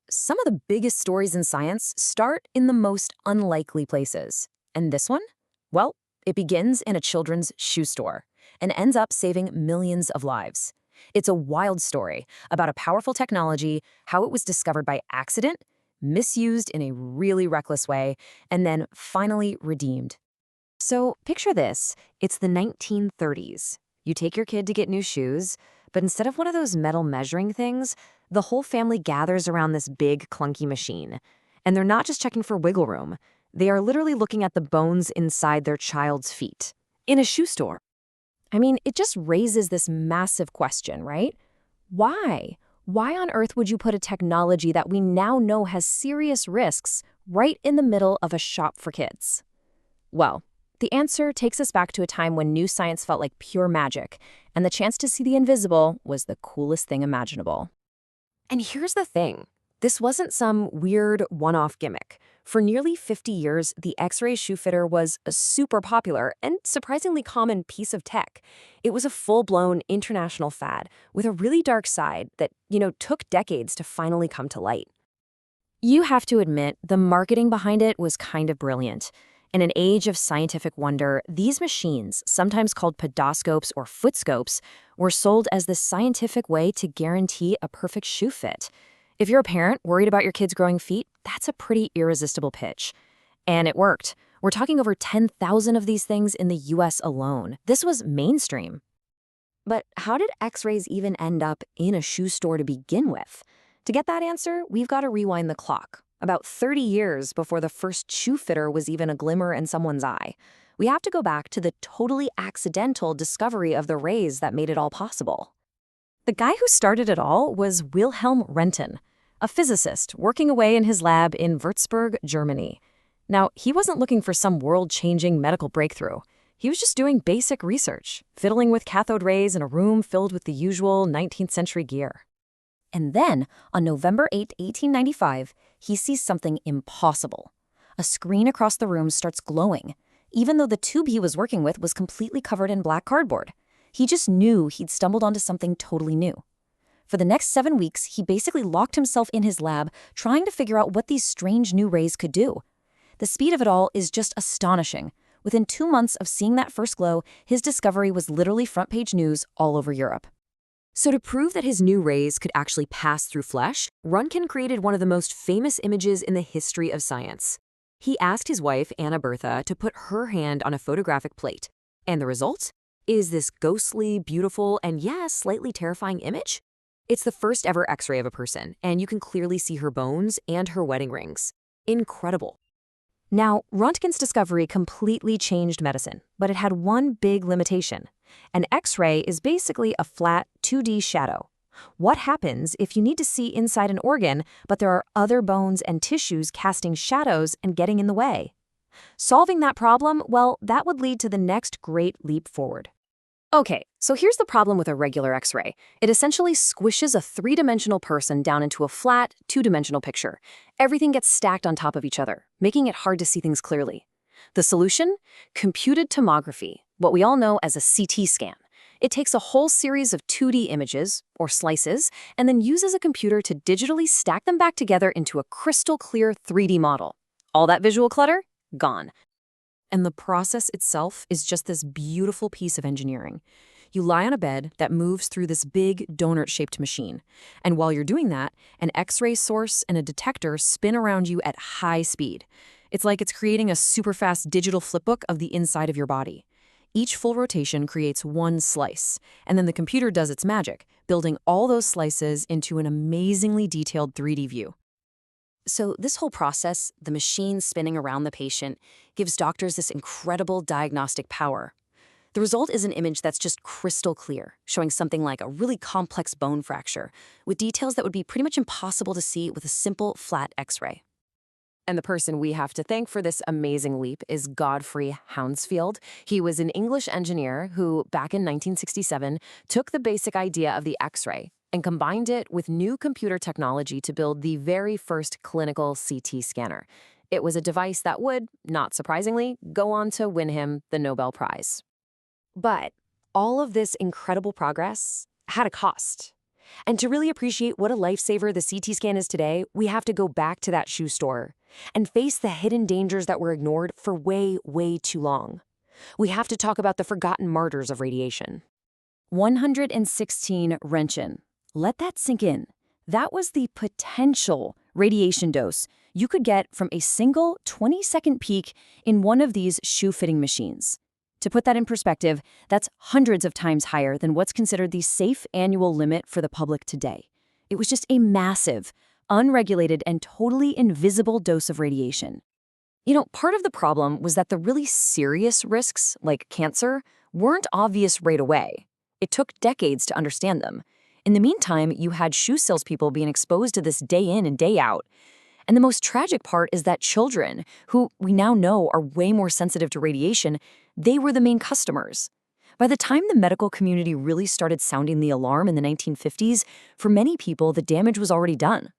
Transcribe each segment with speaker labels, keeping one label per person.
Speaker 1: Some of the biggest stories in science start in the most unlikely places. And this one? Well, it begins in a children's shoe store and ends up saving millions of lives. It's a wild story about a powerful technology, how it was discovered by accident, misused in a really reckless way, and then finally redeemed. So picture this. It's the 1930s. You take your kid to get new shoes, but instead of one of those metal measuring things, the whole family gathers around this big, clunky machine. And they're not just checking for wiggle room. They are literally looking at the bones inside their child's feet in a shoe store. I mean, it just raises this massive question, right? Why? Why on earth would you put a technology that we now know has serious risks right in the middle of a shop for kids? Well, the answer takes us back to a time when new science felt like pure magic, and the chance to see the invisible was the coolest thing imaginable. And here's the thing. This wasn't some weird one-off gimmick. For nearly 50 years, the X-ray shoe fitter was a super popular and surprisingly common piece of tech. It was a full-blown international fad with a really dark side that, took decades to finally come to light. You have to admit, the marketing behind it was kind of brilliant. In an age of scientific wonder, these machines, sometimes called podoscopes or footscopes, were sold as the scientific way to guarantee a perfect shoe fit. If you're a parent worried about your kids' growing feet, that's a pretty irresistible pitch. And it worked. We're talking over 10,000 of these things in the US alone. This was mainstream. But how did X-rays even end up in a shoe store to begin with? To get that answer, we've got to rewind the clock. About 30 years before the first shoe fitter was even a glimmer in someone's eye. We have to go back to the totally accidental discovery of the rays that made it all possible. The guy who started it all was Wilhelm Röntgen, a physicist working away in his lab in Würzburg, Germany. Now, he wasn't looking for some world-changing medical breakthrough. He was just doing basic research, fiddling with cathode rays in a room filled with the usual 19th century gear. And then, on November 8, 1895, he sees something impossible. A screen across the room starts glowing, even though the tube he was working with was completely covered in black cardboard. He just knew he'd stumbled onto something totally new. For the next 7 weeks, he basically locked himself in his lab, trying to figure out what these strange new rays could do. The speed of it all is just astonishing. Within 2 months of seeing that first glow, his discovery was literally front-page news all over Europe. So to prove that his new rays could actually pass through flesh, Röntgen created one of the most famous images in the history of science. He asked his wife, Anna Bertha, to put her hand on a photographic plate. And the result is this ghostly, beautiful, and slightly terrifying image. It's the first ever X-ray of a person, and you can clearly see her bones and her wedding rings. Incredible. Now, Röntgen's discovery completely changed medicine, but it had one big limitation. An X-ray is basically a flat 2D shadow. What happens if you need to see inside an organ, but there are other bones and tissues casting shadows and getting in the way? Solving that problem, well, that would lead to the next great leap forward. Okay, so here's the problem with a regular X-ray. It essentially squishes a 3-dimensional person down into a flat, 2-dimensional picture. Everything gets stacked on top of each other, making it hard to see things clearly. The solution? Computed tomography, what we all know as a CT scan. It takes a whole series of 2D images, or slices, and then uses a computer to digitally stack them back together into a crystal clear 3D model. All that visual clutter? Gone. And the process itself is just this beautiful piece of engineering. You lie on a bed that moves through this big donut-shaped machine. And while you're doing that, an X-ray source and a detector spin around you at high speed. It's like it's creating a super-fast digital flipbook of the inside of your body. Each full rotation creates one slice, and then the computer does its magic, building all those slices into an amazingly detailed 3D view. So this whole process, the machine spinning around the patient, gives doctors this incredible diagnostic power. The result is an image that's just crystal clear, showing something like a really complex bone fracture, with details that would be pretty much impossible to see with a simple, flat X-ray. And the person we have to thank for this amazing leap is Godfrey Hounsfield. He was an English engineer who, back in 1967, took the basic idea of the X-ray and combined it with new computer technology to build the very first clinical CT scanner. It was a device that would, not surprisingly, go on to win him the Nobel Prize. But all of this incredible progress had a cost.
Speaker 2: And to really appreciate what a lifesaver the CT scan is today, we have to go back to that shoe store and face the hidden dangers that were ignored for way, way too long. We have to talk about the forgotten martyrs of radiation.
Speaker 1: 116 Roentgen. Let that sink in. That was the potential radiation dose you could get from a single 20-second peak in one of these shoe-fitting machines. To put that in perspective, that's hundreds of times higher than what's considered the safe annual limit for the public today. It was just a massive, unregulated, and totally invisible dose of radiation. Part of the problem was that the really serious risks, like cancer, weren't obvious right away. It took decades to understand them. In the meantime, you had shoe salespeople being exposed to this day in and day out. And the most tragic part is that children, who we now know are way more sensitive to radiation, they were the main customers. By the time the medical community really started sounding the alarm in the 1950s, for many people, the damage was already done.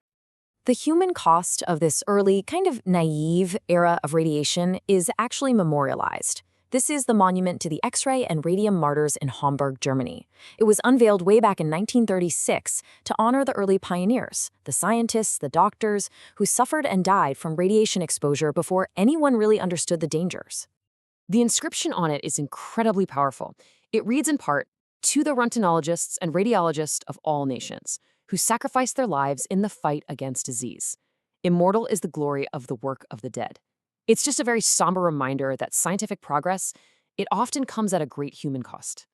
Speaker 1: The human cost of this early, kind of naive era of radiation is actually memorialized. This is the monument to the X-ray and radium martyrs in Hamburg, Germany. It was unveiled way back in 1936 to honor the early pioneers, the scientists, the doctors, who suffered and died from radiation exposure before anyone really understood the dangers.
Speaker 2: The inscription on it is incredibly powerful. It reads in part, "To the Röntgenologists and radiologists of all nations, who sacrificed their lives in the fight against disease. Immortal is the glory of the work of the dead." It's just a very somber reminder that scientific progress, it often comes at a great human cost.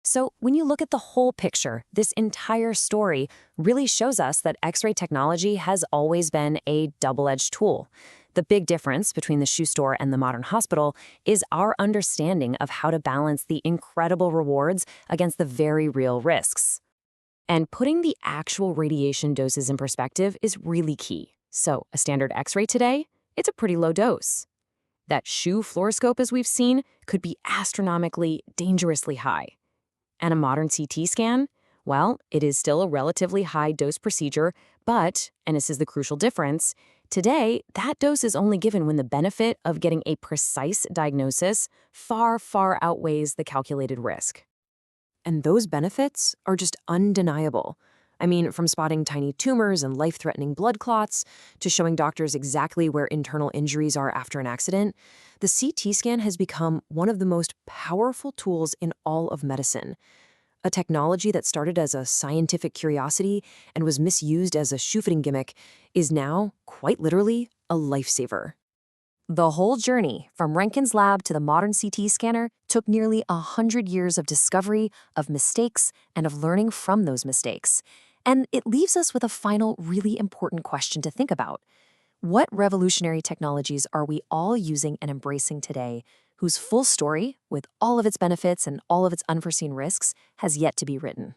Speaker 1: So when you look at the whole picture, this entire story really shows us that X-ray technology has always been a double-edged tool. The big difference between the shoe store and the modern hospital is our understanding of how to balance the incredible rewards against the very real risks. And putting the actual radiation doses in perspective is really key. So a standard X-ray today, it's a pretty low dose. That shoe fluoroscope, as we've seen, could be astronomically, dangerously high. And a modern CT scan? Well, it is still a relatively high dose procedure, but, and this is the crucial difference, today, that dose is only given when the benefit of getting a precise diagnosis far, far outweighs the calculated risk. And those benefits are just undeniable. I mean, from spotting tiny tumors and life-threatening blood clots to showing doctors exactly where internal injuries are after an accident, the CT scan has become one of the most powerful tools in all of medicine. A technology that started as a scientific curiosity and was misused as a shoe-fitting gimmick is now, quite literally, a lifesaver. The whole journey, from Röntgen's lab to the modern CT scanner, took nearly 100 years of discovery, of mistakes, and of learning from those mistakes. And it leaves us with a final, really important question to think about. What revolutionary technologies are we all using and embracing today, whose full story, with all of its benefits and all of its unforeseen risks, has yet to be written?